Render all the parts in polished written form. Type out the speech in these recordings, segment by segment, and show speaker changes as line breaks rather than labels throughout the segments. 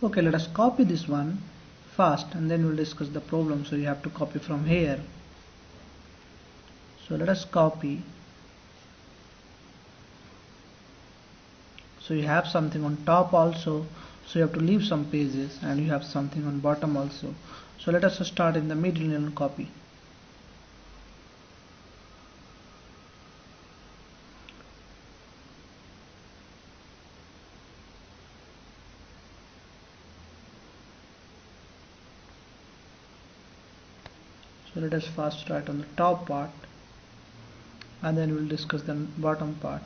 Okay, let us copy this one first and then we'll discuss the problem. So you have to copy from here. So let us copy. So you have something on top also, so you have to leave some pages, and you have something on bottom also. So let us start in the middle and copy. So let us first start on the top part and then we'll discuss the bottom part.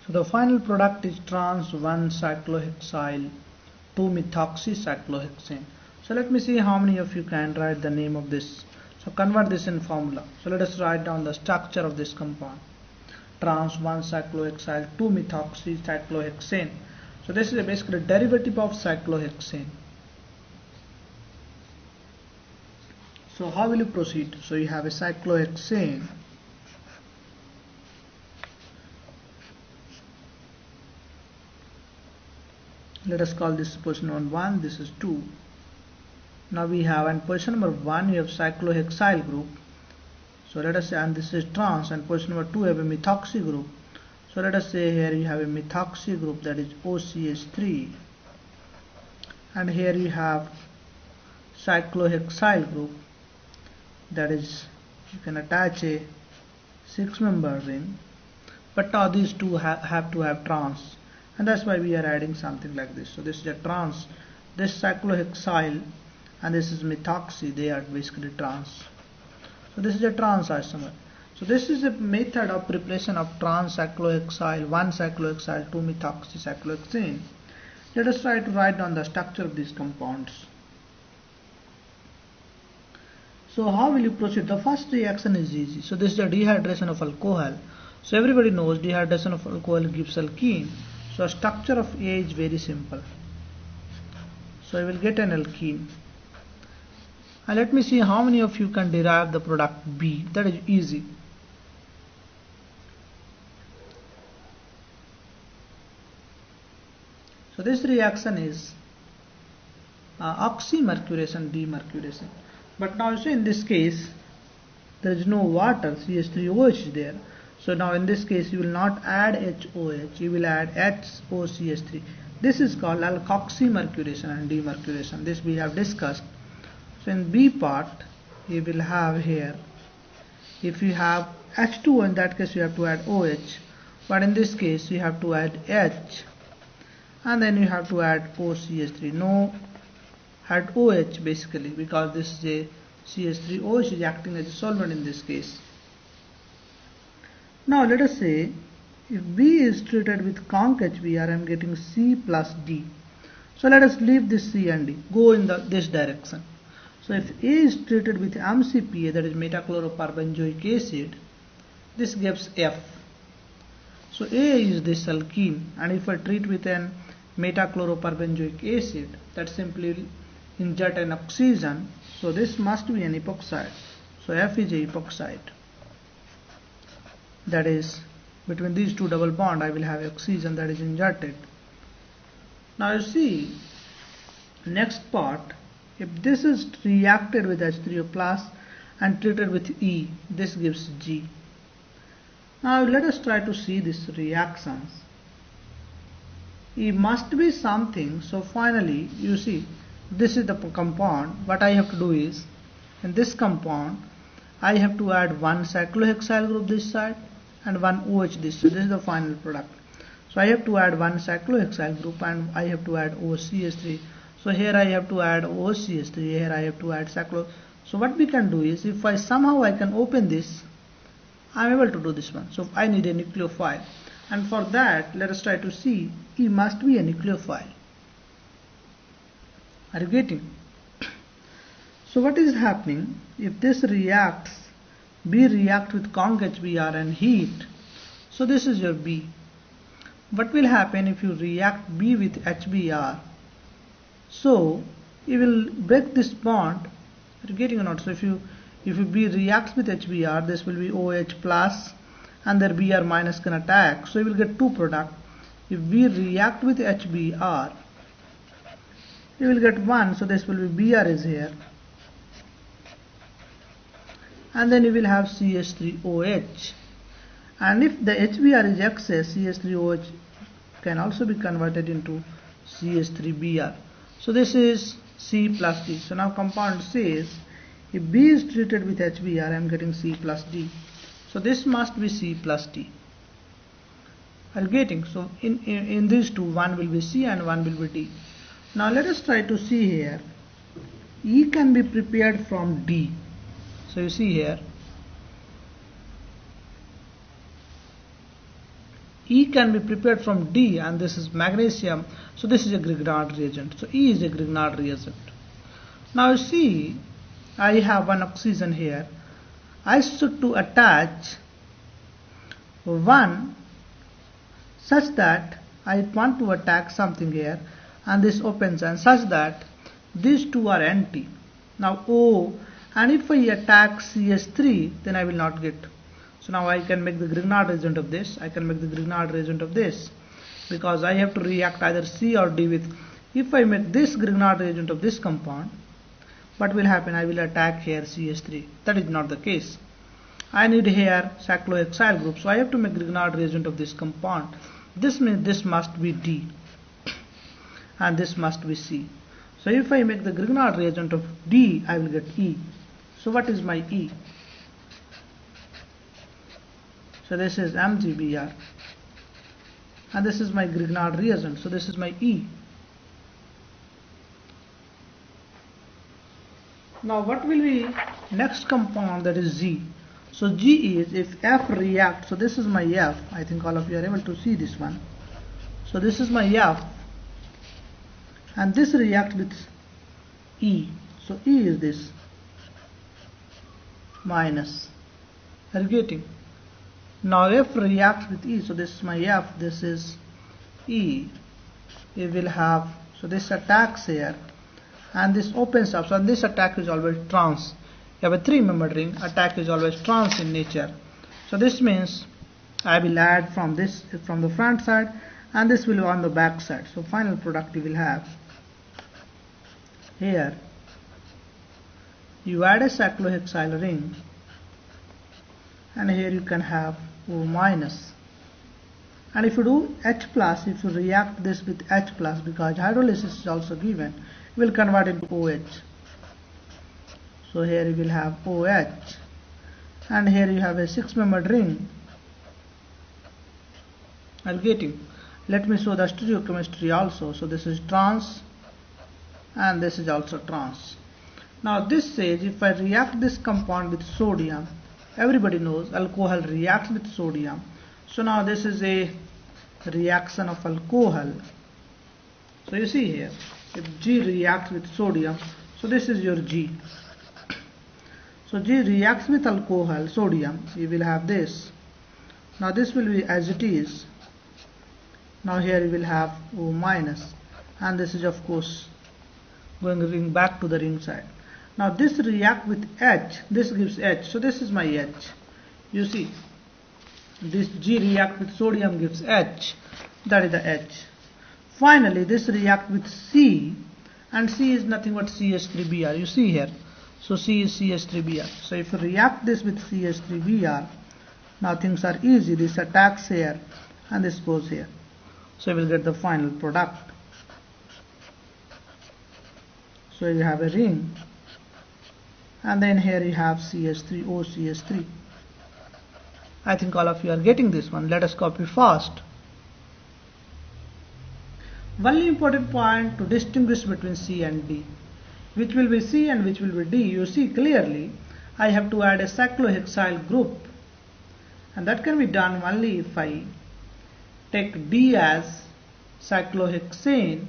So the final product is trans 1-cyclohexyl 2-methoxycyclohexane. So let me see how many of you can write the name of this. So convert this in formula. So let us write down the structure of this compound. Trans 1-cyclohexyl 2-methoxycyclohexane. So this is basically a derivative of cyclohexane. So how will you proceed? So you have a cyclohexane. Let us call this position number 1, this is 2. Now we have, and position number 1 you have cyclohexyl group. So let us say, and this is trans, and position number 2 you have a methoxy group. So let us say here you have a methoxy group, that is OCH3, and here you have cyclohexyl group, that is, you can attach a 6-member ring, but now these two have to have trans, and that's why we are adding something like this. So this is a trans, this cyclohexyl and this is methoxy, they are basically trans. So this is a trans isomer. So this is a method of preparation of trans cyclohexyl 1-cyclohexyl 2-methoxycyclohexane. Let us try to write down the structure of these compounds. So how will you proceed? The first reaction is easy. So this is a dehydration of alcohol. So everybody knows dehydration of alcohol gives alkene. So structure of A is very simple. So I will get an alkene. And let me see how many of you can derive the product B. That is easy. So this reaction is oxymercuration, demercuration. But now you see in this case there is no water, CH3OH is there. So now in this case you will not add HOH, you will add HOCH3. This is called alkoxymercuration and demercuration. This we have discussed. So in B part, you will have here, if you have H2O, in that case you have to add OH, but in this case you have to add H, and then you have to add OCH3. No, add OH basically, because this is a CH3. OH is acting as a solvent in this case. Now let us say if B is treated with conc HBr, I am getting C plus D. So let us leave this C and D, go in this direction. So if A is treated with MCPA, that is metachloroperbenzoic acid, this gives F. So A is this alkene, and if I treat with an metachloroperbenzoic acid, that simply inject an oxygen, so this must be an epoxide. So F is a epoxide. That is, between these two double bond I will have oxygen that is injected. Now you see, next part, if this is reacted with H3O plus and treated with E, this gives G. Now let us try to see these reactions. E must be something, so finally you see this is the compound. What I have to do is, in this compound I have to add one cyclohexyl group this side and one OH this side. This is the final product. So I have to add one cyclohexyl group and I have to add OCH3. So here I have to add OCH3, here I have to add cyclo. So what we can do is, if I somehow I can open this, I am able to do this one. So I need a nucleophile, and for that let us try to see, E must be a nucleophile. Are you getting? So what is happening, if this reacts, B react with conc HBr and heat, so this is your B. What will happen if you react B with HBr? So you will break this bond. Are you getting or not? So if you B reacts with HBr, this will be OH plus, and their Br minus can attack. So you will get two products. If B react with HBr, you will get one. So this will be Br is here, and then you will have CH3OH. And if the HBr is excess, CH3OH can also be converted into CH3Br. So this is C plus D. So now compound says, if B is treated with HBr, I am getting C plus D. So this must be C plus D. Are you getting? So in these two, one will be C and one will be D. Now let us try to see here. E can be prepared from D. So you see here, E can be prepared from D, and this is magnesium. So this is a Grignard reagent. So E is a Grignard reagent. Now you see, I have one oxygen here. I should to attach one such that I want to attack something here, and this opens, and such that these two are empty. Now O, and if I attack CH3, then I will not get. So now I can make the Grignard reagent of this. I can make the Grignard reagent of this, because I have to react either C or D with. If I make this Grignard reagent of this compound, what will happen? I will attack here CH3. That is not the case. I need here cyclohexyl group, so I have to make Grignard reagent of this compound. This means this must be D, and this must be C. So if I make the Grignard reagent of D, I will get E. So what is my E? So this is MgBr, and this is my Grignard reagent. So this is my E. Now what will be next compound, that is G. So G is, if F reacts, so this is my F. I think all of you are able to see this one. So this is my F, and this reacts with E. So E is this minus. Are you getting? Now F reacts with E, so this is my F, this is E. It will have, so this attacks here, and this opens up. So this attack is always trans. You have a 3-membered ring, attack is always trans in nature. So this means I will add from this, from the front side, and this will be on the back side. So final product you will have here, you add a cyclohexyl ring, and here you can have O minus. And if you do H plus, if you react this with H plus, because hydrolysis is also given, you will convert into OH. So here you will have OH, and here you have a 6-membered ring. Are you getting? Let me show the stereochemistry also. So this is trans, and this is also trans. Now this says if I react this compound with sodium, everybody knows alcohol reacts with sodium. So now this is a reaction of alcohol. So you see here, if G reacts with sodium, so this is your G. So G reacts with alcohol, sodium, you will have this. Now this will be as it is. Now here you will have O minus, and this is of course going ring back to the ring side. Now this react with H, this gives H, so this is my H. You see, this G react with sodium gives H, that is the H. Finally this react with C, and C is nothing but CH3Br, you see here. So C is CH3Br. So if you react this with CH3Br, now things are easy. This attacks here and this goes here. So you will get the final product. So you have a ring, and then here you have CH3O, CH3. I think all of you are getting this one. Let us copy fast. One important point to distinguish between C and D. Which will be C and which will be D? You see clearly I have to add a cyclohexyl group, and that can be done only if I take D as cyclohexane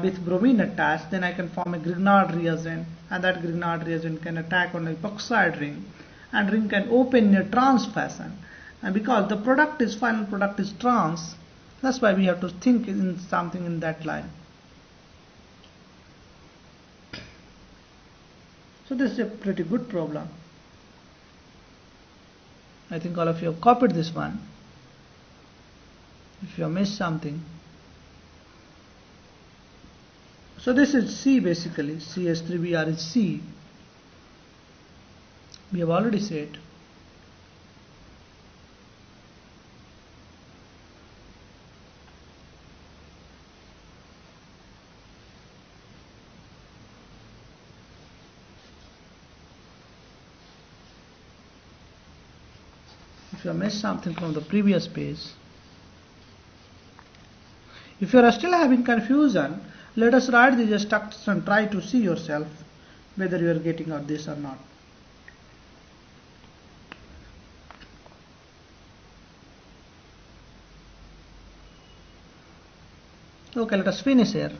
with bromine attached. Then I can form a Grignard reagent, and that Grignard reagent can attack on the epoxide ring, and ring can open in a trans fashion. And because the product is final product is trans, that's why we have to think in something in that line. So this is a pretty good problem. I think all of you have copied this one. If you have missed something. So this is C basically. CH3Br is C. We have already said. If you have missed something from the previous page. If you are still having confusion, let us write these structures and try to see yourself whether you are getting out this or not. Okay, let us finish here.